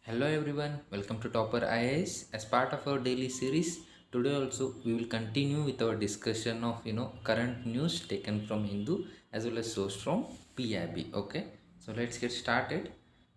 Hello everyone, welcome to Topper IAS. As part of our daily series, today also we will continue with our discussion of current news taken from Hindu as well as source from PIB. Okay, so let's get started.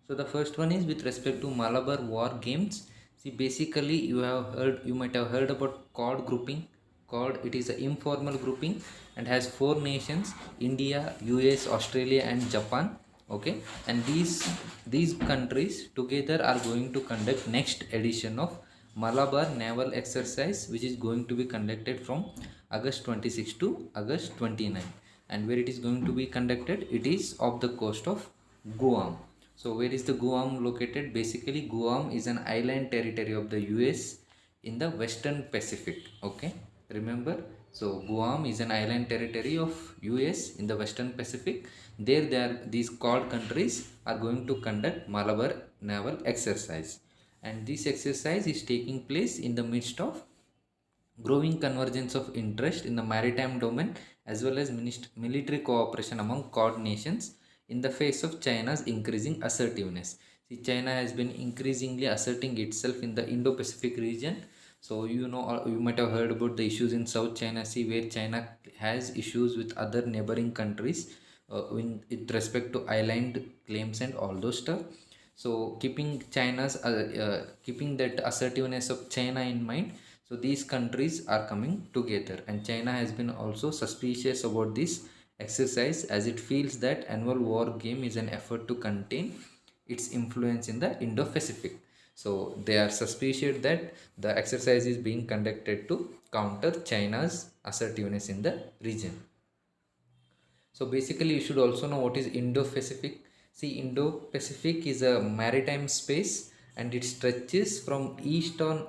So the first one is with respect to Malabar War Games. See, basically you might have heard about COD grouping. COD, it is an informal grouping and has four nations: India, US, Australia, and Japan. Okay, and these countries together are going to conduct next edition of Malabar naval exercise, which is going to be conducted from August 26 to August 29. And where it is going to be conducted, it is off the coast of Guam. So where is the Guam located? Basically, Guam is an island territory of the US in the Western Pacific. Okay, remember. So Guam is an island territory of US in the Western Pacific. These called countries are going to conduct Malabar naval exercise, and this exercise is taking place in the midst of growing convergence of interest in the maritime domain as well as military cooperation among Quad nations in the face of China's increasing assertiveness. See, China has been increasingly asserting itself in the Indo-Pacific region. So you might have heard about the issues in South China Sea, where China has issues with other neighboring countries with respect to island claims and all those stuff. So keeping that assertiveness of China in mind, so these countries are coming together, and China has been also suspicious about this exercise, as it feels that annual war game is an effort to contain its influence in the Indo-Pacific. So they are suspicious that the exercise is being conducted to counter China's assertiveness in the region. So basically, you should also know what is Indo-Pacific. See, Indo-Pacific is a maritime space, and it stretches from east on,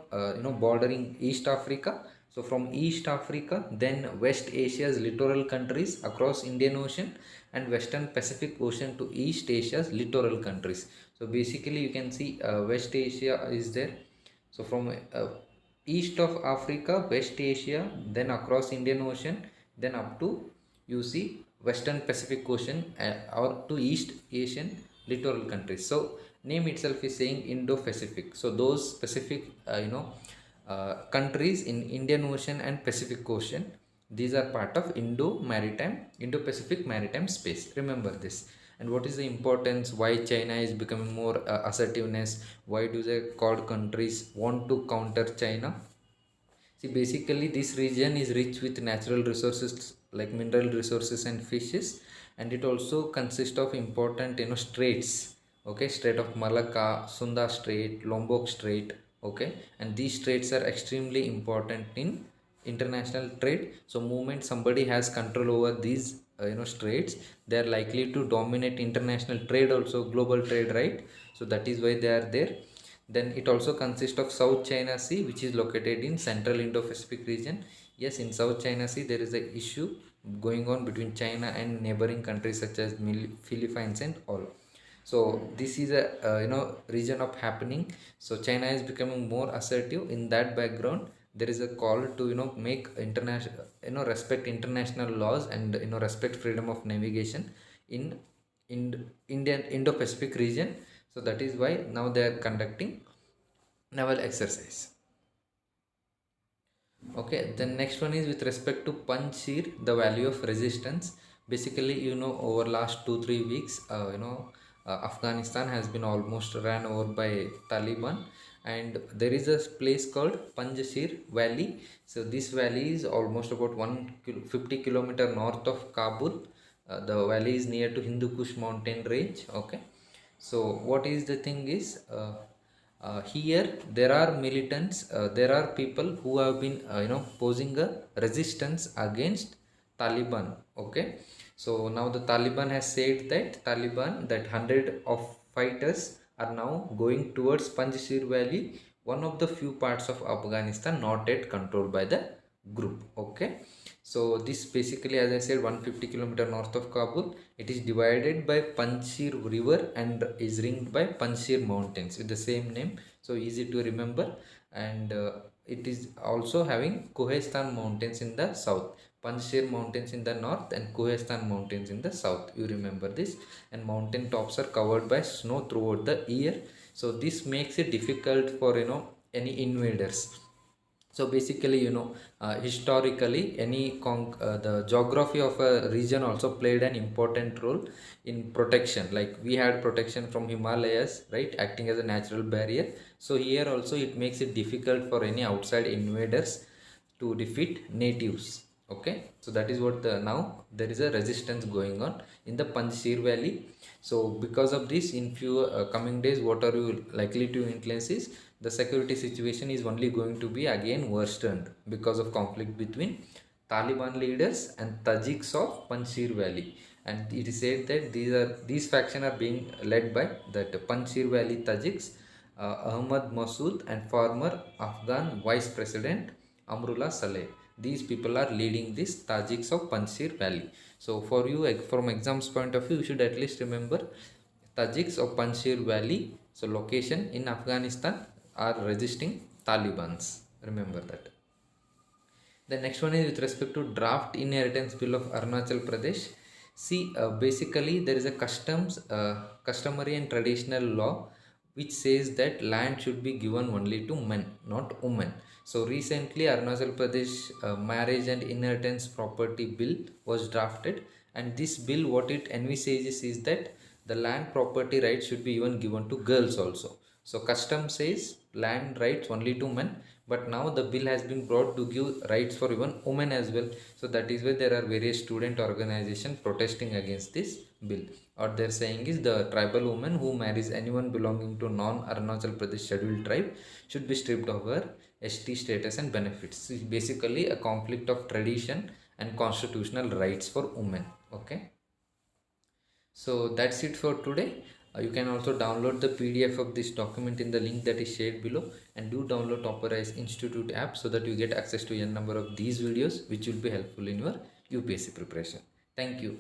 bordering East Africa. So from East Africa, then West Asia's littoral countries across Indian Ocean, and Western Pacific Ocean to East Asia's littoral countries. So basically, you can see West Asia is there. So from east of Africa, West Asia, then across Indian Ocean, then up to, you see, Western Pacific Ocean or to East Asian littoral countries. So name itself is saying Indo-Pacific. So those Pacific, countries in Indian Ocean and Pacific Ocean, these are part of Indo-Pacific maritime space. Remember this. And what is the importance? Why China is becoming more assertiveness? Why do the Quad countries want to counter China? See, basically, this region is rich with natural resources like mineral resources and fishes, and it also consists of important straits. Okay, Strait of Malacca, Sunda Strait, Lombok Strait. Okay, and these straits are extremely important in international trade. So, moment somebody has control over these straits, they are likely to dominate international trade, also global trade, right? So that is why they are there. Then it also consists of South China Sea, which is located in Central Indo-Pacific region. Yes, in South China Sea, there is a issue going on between China and neighboring countries such as Philippines and all. So this is a region of happening. So China is becoming more assertive. In that background, there is a call to make international respect international laws and respect freedom of navigation in Indian Indo-Pacific region. So that is why now they are conducting naval exercise. Okay, the next one is with respect to Panchi, the value of resistance. Basically, over last 2-3 weeks, Afghanistan has been almost ran over by Taliban, and there is a place called Panjshir Valley. So this valley is almost about 150 kilometer north of Kabul. The valley is near to Hindu Kush mountain range. Okay, so what is the thing is. Here there are militants, there are people who have been posing a resistance against Taliban. Okay, so now the Taliban has said that 100 of fighters are now going towards Panjshir Valley, one of the few parts of Afghanistan not yet controlled by the group. Okay, so this basically, as I said, 150 kilometer north of Kabul. It is divided by Panjshir River and is ringed by Panjshir Mountains with the same name. So easy to remember. And it is also having Kohestan Mountains in the south. Panjshir Mountains in the north and Kohestan Mountains in the south. You remember this. And mountain tops are covered by snow throughout the year. So this makes it difficult for any invaders. So basically, historically, the geography of a region also played an important role in protection. Like we had protection from Himalayas, right, acting as a natural barrier. So here also it makes it difficult for any outside invaders to defeat natives. Okay, so that is what now there is a resistance going on in the Panjshir Valley. So because of this, in few coming days, what are you likely to influence is the security situation is only going to be again worsened because of conflict between Taliban leaders and Tajiks of Panjshir Valley. And it is said that these factions are being led by that Panjshir Valley Tajiks, Ahmad Masood, and former Afghan Vice President Amrullah Saleh. These people are leading this Tajiks of Panjshir Valley. So for you, from exams point of view, you should at least remember Tajiks of Panjshir Valley. So location in Afghanistan are resisting Talibans. Remember that. The next one is with respect to draft inheritance bill of Arunachal Pradesh. See, basically there is a customary and traditional law which says that land should be given only to men, not women. So recently, Arunachal Pradesh marriage and inheritance property bill was drafted, and this bill, what it envisages is that the land property rights should be even given to girls also. So custom says land rights only to men, but now the bill has been brought to give rights for even women as well. So that is why there are various student organizations protesting against this bill. What they're saying is the tribal woman who marries anyone belonging to non-Arunachal Pradesh scheduled tribe should be stripped of her ST status and benefits. It's basically a conflict of tradition and constitutional rights for women. Okay. So that's it for today. You can also download the PDF of this document in the link that is shared below, and do download Topper Eyes Institute app so that you get access to a number of these videos which will be helpful in your UPSC preparation. Thank you.